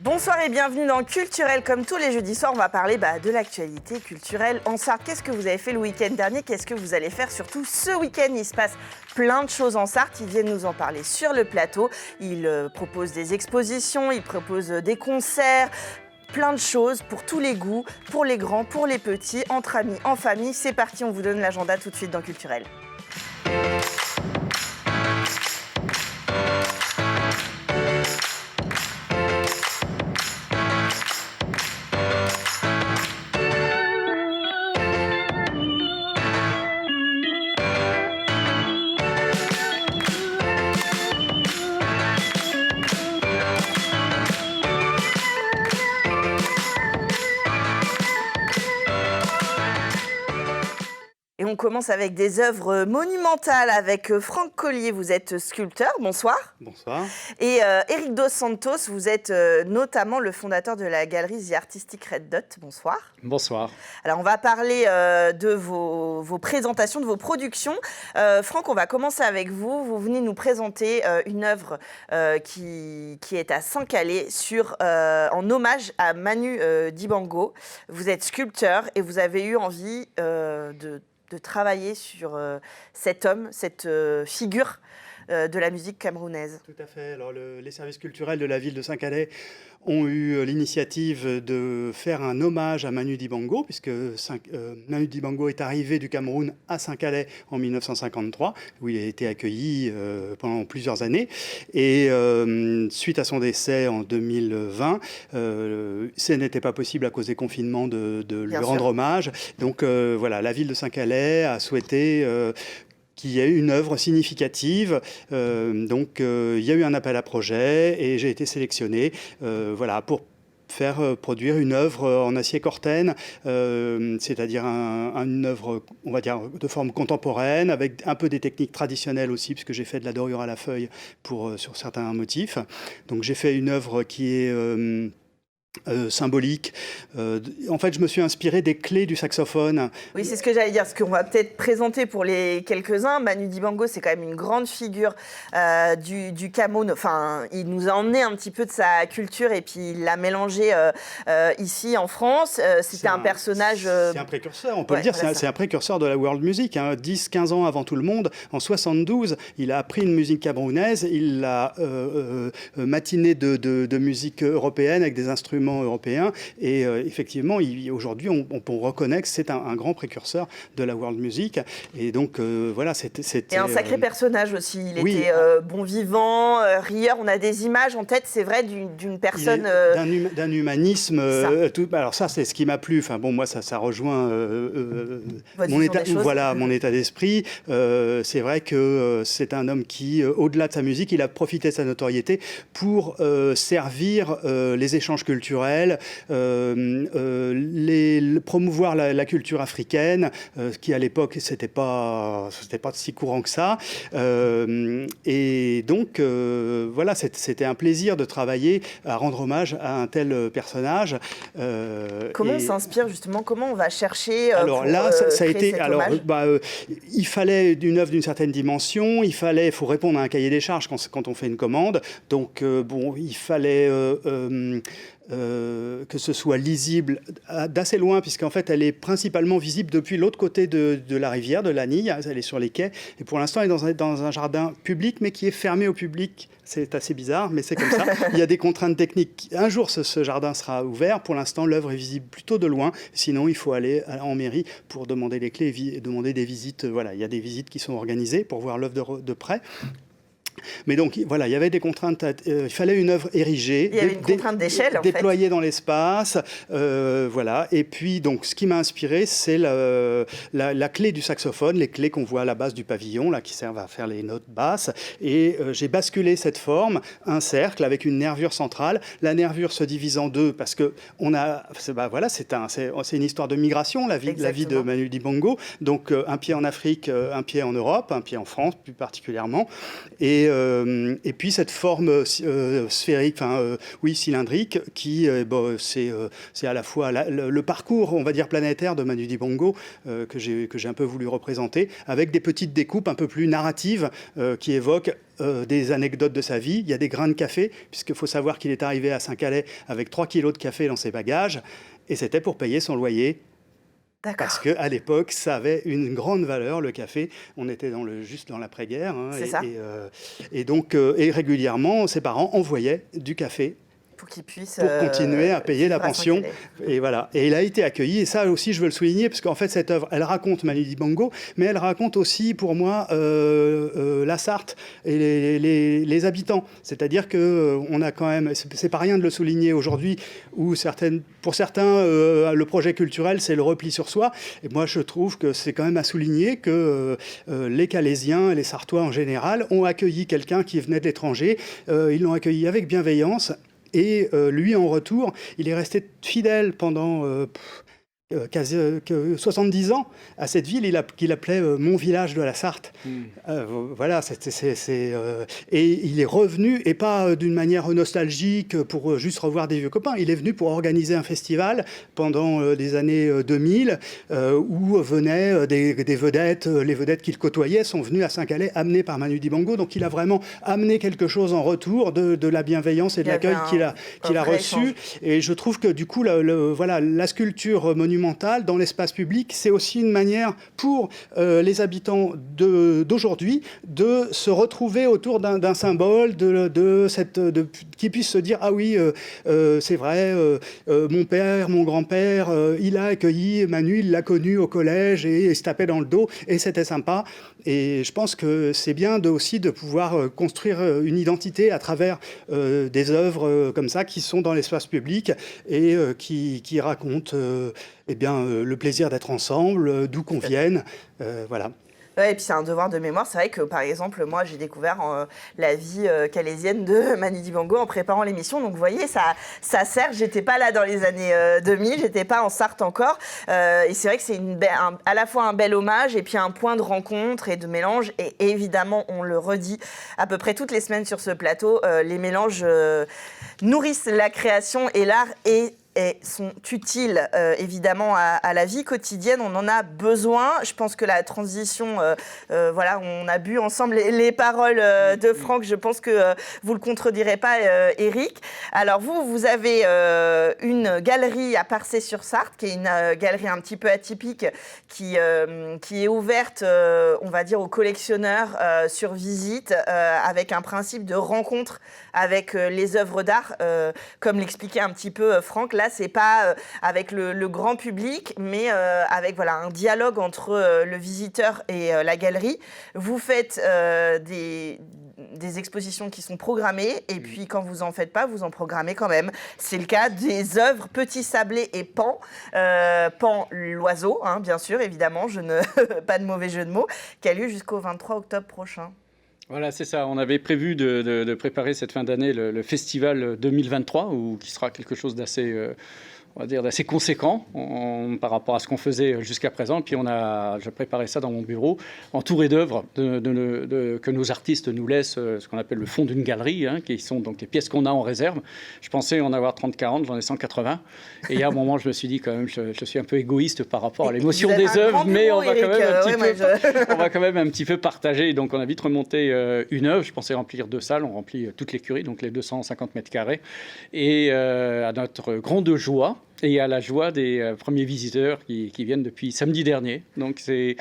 Bonsoir et bienvenue dans Culturel. Comme tous les jeudis soirs, on va parler de l'actualité culturelle en Sarthe. Qu'est-ce que vous avez fait le week-end dernier? Qu'est-ce que vous allez faire surtout ce week-end? Il se passe plein de choses en Sarthe. Ils viennent nous en parler sur le plateau. Ils proposent des expositions, ils proposent des concerts. Plein de choses pour tous les goûts, pour les grands, pour les petits, entre amis, en famille. C'est parti, on vous donne l'agenda tout de suite dans Culturel. Et on commence avec des œuvres monumentales avec Franck Collier. Vous êtes sculpteur, bonsoir. Bonsoir. Et Eric Dos Santos, vous êtes notamment le fondateur de la galerie The Artistic Red Dot. Bonsoir. Bonsoir. Alors on va parler de vos présentations, de vos productions. Franck, on va commencer avec vous. Vous venez nous présenter une œuvre qui est à Saint-Calais en hommage à Manu Dibango. Vous êtes sculpteur et vous avez eu envie de travailler sur cet homme, cette figure de la musique camerounaise. Tout à fait. Alors, les services culturels de la ville de Saint-Calais ont eu l'initiative de faire un hommage à Manu Dibango, puisque Manu Dibango est arrivé du Cameroun à Saint-Calais en 1953, où il a été accueilli pendant plusieurs années. Et suite à son décès en 2020, ce n'était pas possible à cause des confinements de lui rendre hommage. Donc voilà, la ville de Saint-Calais a souhaité qu'il y ait une œuvre significative. Donc, il y a eu un appel à projet et j'ai été sélectionné pour faire produire une œuvre en acier corten, c'est-à-dire une œuvre, on va dire, de forme contemporaine, avec un peu des techniques traditionnelles aussi, puisque j'ai fait de la dorure à la feuille sur certains motifs. Donc, j'ai fait une œuvre qui est symbolique. En fait, je me suis inspiré des clés du saxophone. Oui, c'est ce que j'allais dire, ce qu'on va peut-être présenter pour les quelques-uns. Manu Dibango, c'est quand même une grande figure du Cameroun. Enfin, il nous a emmené un petit peu de sa culture et puis il l'a mélangé ici en France. C'était un personnage... C'est un précurseur, on peut le dire. Voilà, c'est un précurseur de la world music. 10-15 ans avant tout le monde, en 72, il a appris une musique camerounaise, il l'a matinée de musique européenne avec des instruments européens. Et effectivement, aujourd'hui, on reconnaît que c'est un grand précurseur de la world music. Et donc, voilà, c'était... Et un sacré personnage aussi. Il était bon vivant, rieur. On a des images en tête, c'est vrai, d'une personne... D'un humanisme. Alors ça, c'est ce qui m'a plu. Enfin, bon, moi, ça rejoint mon état d'esprit. C'est vrai que c'est un homme qui, au-delà de sa musique, il a profité de sa notoriété pour servir les échanges culturels, promouvoir la culture africaine, qui à l'époque c'était pas si courant que ça. Et donc voilà, c'était un plaisir de travailler à rendre hommage à un tel personnage. Comment on s'inspire justement? Comment on va chercher Alors là, ça a été. Alors, il fallait une œuvre d'une certaine dimension. Il faut répondre à un cahier des charges quand on fait une commande. Donc il fallait que ce soit lisible d'assez loin, puisqu'en fait, elle est principalement visible depuis l'autre côté de la rivière, de l'Anille. Elle est sur les quais. Et pour l'instant, elle est dans un jardin public, mais qui est fermé au public. C'est assez bizarre, mais c'est comme ça. Il y a des contraintes techniques. Un jour, ce jardin sera ouvert. Pour l'instant, l'œuvre est visible plutôt de loin. Sinon, il faut aller en mairie pour demander les clés et demander des visites. Voilà, il y a des visites qui sont organisées pour voir l'œuvre de près. Mais donc, voilà, il y avait des contraintes. Il fallait une œuvre érigée. Il y avait une contrainte d'échelle, déployée dans l'espace. Voilà. Et puis, donc, ce qui m'a inspiré, c'est la clé du saxophone, les clés qu'on voit à la base du pavillon, là, qui servent à faire les notes basses. Et j'ai basculé cette forme, un cercle avec une nervure centrale. La nervure se divise en deux parce que c'est une histoire de migration, la vie de Manu Dibango. Donc, un pied en Afrique, un pied en Europe, un pied en France, plus particulièrement. Et Et puis cette forme sphérique, cylindrique, qui c'est à la fois le parcours, on va dire, planétaire de Manu Dibango, que j'ai un peu voulu représenter, avec des petites découpes un peu plus narratives qui évoquent des anecdotes de sa vie. Il y a des grains de café, puisqu'il faut savoir qu'il est arrivé à Saint-Calais avec 3 kilos de café dans ses bagages, et c'était pour payer son loyer. Parce qu'à l'époque, ça avait une grande valeur, le café. On était juste dans l'après-guerre. C'est ça. Et donc, régulièrement, ses parents envoyaient du café pour qu'il puisse continuer à payer la pension. Et voilà. Et il a été accueilli. Et ça aussi, je veux le souligner, parce qu'en fait, cette œuvre, elle raconte Manu Dibango, mais elle raconte aussi, pour moi, la Sarthe et les habitants. C'est-à-dire que on a quand même, c'est pas rien de le souligner aujourd'hui, où pour certains, le projet culturel, c'est le repli sur soi. Et moi, je trouve que c'est quand même à souligner que les Calaisiens et les Sartois en général ont accueilli quelqu'un qui venait de l'étranger. Ils l'ont accueilli avec bienveillance. Et lui, en retour, il est resté fidèle pendant quasi 70 ans à cette ville qu'il appelait mon village de la Sarthe. Voilà, et il est revenu, et pas d'une manière nostalgique pour juste revoir des vieux copains. Il est venu pour organiser un festival pendant les années 2000 où venaient des vedettes. Les vedettes qu'il côtoyait sont venues à Saint-Calais amenées par Manu Dibango. Donc il a vraiment amené quelque chose en retour de la bienveillance et de l'accueil qu'il a reçu. Et je trouve que du coup, la sculpture monumentale dans l'espace public, c'est aussi une manière pour les habitants d'aujourd'hui de se retrouver autour d'un symbole, qui puissent se dire « Ah oui, c'est vrai, mon père, mon grand-père, il a accueilli Manu, il l'a connu au collège et il se tapait dans le dos et c'était sympa. » Et je pense que c'est bien aussi de pouvoir construire une identité à travers des œuvres comme ça qui sont dans l'espace public et qui racontent le plaisir d'être ensemble, d'où qu'on vienne. Voilà. Ouais, et puis c'est un devoir de mémoire. C'est vrai que, par exemple, moi, j'ai découvert la vie calaisienne de Manu Dibango en préparant l'émission. Donc, vous voyez, ça sert. J'étais pas là dans les années 2000, j'étais pas en Sarthe encore. Et c'est vrai que c'est à la fois un bel hommage et puis un point de rencontre et de mélange. Et évidemment, on le redit à peu près toutes les semaines sur ce plateau, les mélanges nourrissent la création et l'art et sont utiles évidemment à la vie quotidienne. On en a besoin. Je pense que la transition, on a bu ensemble les paroles de Franck. Je pense que vous le contredirez pas, Éric. Alors vous avez une galerie à Parçay-sur-Sarthe, qui est une galerie un petit peu atypique, qui est ouverte, on va dire, aux collectionneurs sur visite, avec un principe de rencontre avec les œuvres d'art, comme l'expliquait un petit peu Franck. Là, c'est pas avec le grand public, mais avec un dialogue entre le visiteur et la galerie. Vous faites des expositions qui sont programmées, et puis quand vous en faites pas, vous en programmez quand même. C'est le cas des œuvres Petit Sablé et Pan. Pan, l'oiseau, bien sûr, évidemment, pas de mauvais jeu de mots, qui a lieu jusqu'au 23 octobre prochain. Voilà, c'est ça. On avait prévu de préparer cette fin d'année le festival 2023, qui sera quelque chose d'assez, on va dire, d'assez conséquent par rapport à ce qu'on faisait jusqu'à présent. Puis j'ai préparé ça dans mon bureau, entouré d'œuvres que nos artistes nous laissent, ce qu'on appelle le fond d'une galerie, qui sont donc les pièces qu'on a en réserve. Je pensais en avoir 30-40, j'en ai 180. Et à un moment, je me suis dit quand même, je suis un peu égoïste par rapport à l'émotion des œuvres, mais on va quand même un petit peu partager. Donc on a vite remonté une œuvre. Je pensais remplir 2 salles, on remplit toute l'écurie, donc les 250 mètres carrés. Et à notre grande joie, et à la joie des premiers visiteurs qui viennent depuis samedi dernier.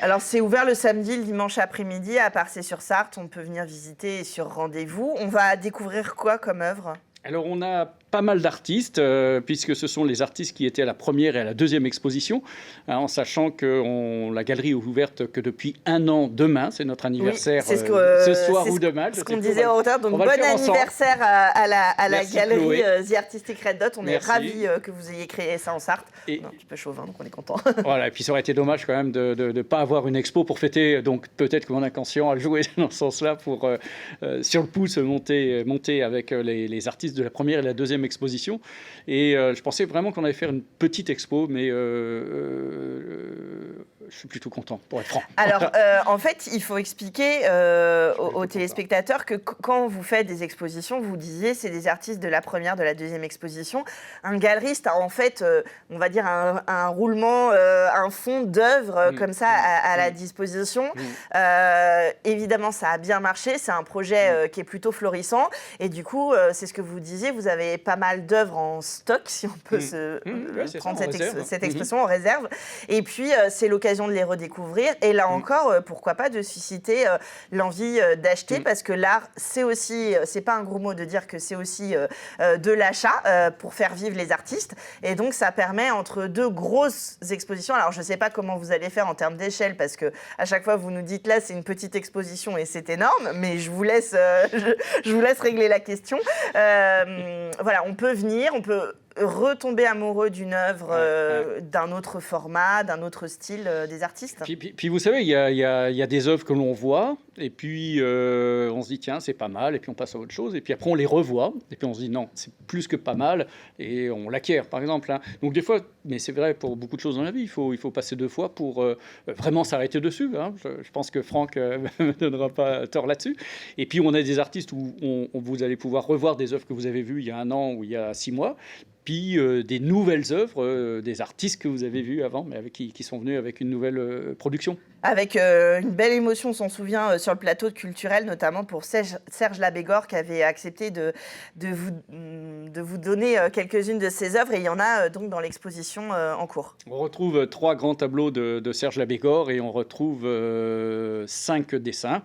Alors, c'est ouvert le samedi, le dimanche après-midi à Parçay-sur-Sarthe. On peut venir visiter sur rendez-vous. On va découvrir quoi comme œuvre ? Alors, on a pas mal d'artistes, puisque ce sont les artistes qui étaient à la première et à la deuxième exposition, en sachant que la galerie est ouverte que depuis 1 an demain. C'est notre anniversaire ce soir ou demain. C'est ce qu'on disait en retard. Donc, bon anniversaire à la galerie The Artistic Red Dot. On est ravis que vous ayez créé ça en Sarthe. On est un petit peu chauvin, donc on est content. Voilà, et puis ça aurait été dommage quand même de ne pas avoir une expo pour fêter. Donc, peut-être que mon inconscient a joué dans ce sens-là pour, sur le pouce, monter avec les artistes de la première et la deuxième exposition. Et je pensais vraiment qu'on allait faire une petite expo, mais je suis plutôt content, pour être franc. Alors, en fait, il faut expliquer aux téléspectateurs que quand vous faites des expositions, vous disiez c'est des artistes de la première, de la deuxième exposition. Un galeriste a en fait, on va dire, un roulement, un fond d'œuvre comme ça à la disposition. Évidemment, ça a bien marché. C'est un projet qui est plutôt florissant. Et du coup, c'est ce que vous disiez, vous avez pas mal d'œuvres en stock, si on peut prendre cette expression, en réserve. Et puis, c'est l'occasion de les redécouvrir. Et là encore, pourquoi pas de susciter l'envie d'acheter, parce que l'art, c'est aussi, c'est pas un gros mot de dire que c'est aussi de l'achat pour faire vivre les artistes. Et donc, ça permet entre deux grosses expositions. Alors, je sais pas comment vous allez faire en termes d'échelle, parce que à chaque fois, vous nous dites là, c'est une petite exposition et c'est énorme, mais je vous laisse régler la question. Voilà, on peut venir, on peut retomber amoureux d'une œuvre, d'un autre format, d'un autre style des artistes. Puis vous savez, il y a des œuvres que l'on voit, et puis on se dit tiens, c'est pas mal, et puis on passe à autre chose, et puis après on les revoit, et puis on se dit non, c'est plus que pas mal, et on l'acquiert par exemple. Hein. Donc des fois, mais c'est vrai pour beaucoup de choses dans la vie, il faut passer 2 fois pour vraiment s'arrêter dessus. Hein. Je pense que Franck me donnera pas tort là-dessus. Et puis on a des artistes où vous allez pouvoir revoir des œuvres que vous avez vues il y a 1 an ou il y a 6 mois, puis des nouvelles œuvres, des artistes que vous avez vus avant, mais qui sont venus avec une nouvelle production. Avec une belle émotion, on s'en souvient, sur le plateau de Culturel, notamment pour Serge Labégor, qui avait accepté de vous donner quelques-unes de ses œuvres, et il y en a donc dans l'exposition en cours. On retrouve 3 grands tableaux de Serge Labégor, et on retrouve 5 dessins.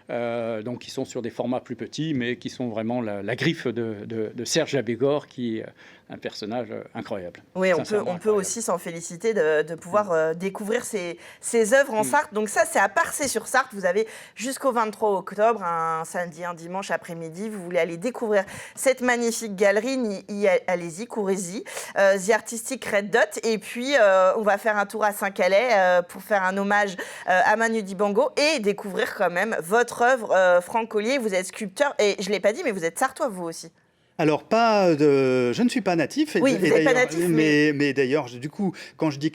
Donc qui sont sur des formats plus petits, mais qui sont vraiment la griffe de Serge Labégor, qui est un personnage incroyable. Oui, on peut aussi s'en féliciter de pouvoir découvrir ces œuvres en Sarthe. Donc ça, c'est à Parçay-sur-Sarthe. Vous avez jusqu'au 23 octobre, un samedi, un dimanche après-midi. Vous voulez aller découvrir cette magnifique galerie, allez-y, courez-y. The Artistic Red Dot. Et puis, on va faire un tour à Saint-Calais pour faire un hommage à Manu Dibango et découvrir quand même votre œuvre, Franck Collier. Vous êtes sculpteur, et je ne l'ai pas dit, mais vous êtes sartois, vous aussi. Alors, je ne suis pas natif. Oui, vous n'êtes pas natif. Mais d'ailleurs, du coup, quand je dis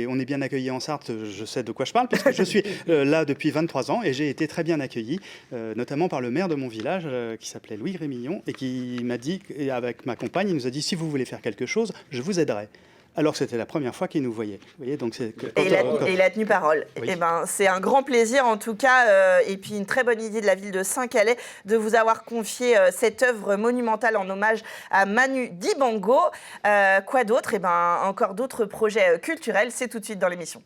on est bien accueilli en Sarthe, je sais de quoi je parle, parce que je suis là depuis 23 ans et j'ai été très bien accueilli, notamment par le maire de mon village, qui s'appelait Louis Rémillon, et qui m'a dit, et avec ma compagne, il nous a dit, si vous voulez faire quelque chose, je vous aiderai. Alors que c'était la première fois qu'il nous voyait. Vous voyez, donc il a tenu parole. Oui. Eh ben, c'est un grand plaisir en tout cas, et puis une très bonne idée de la ville de Saint-Calais de vous avoir confié cette œuvre monumentale en hommage à Manu Dibango. Quoi d'autre? Eh ben, encore d'autres projets culturels, c'est tout de suite dans l'émission.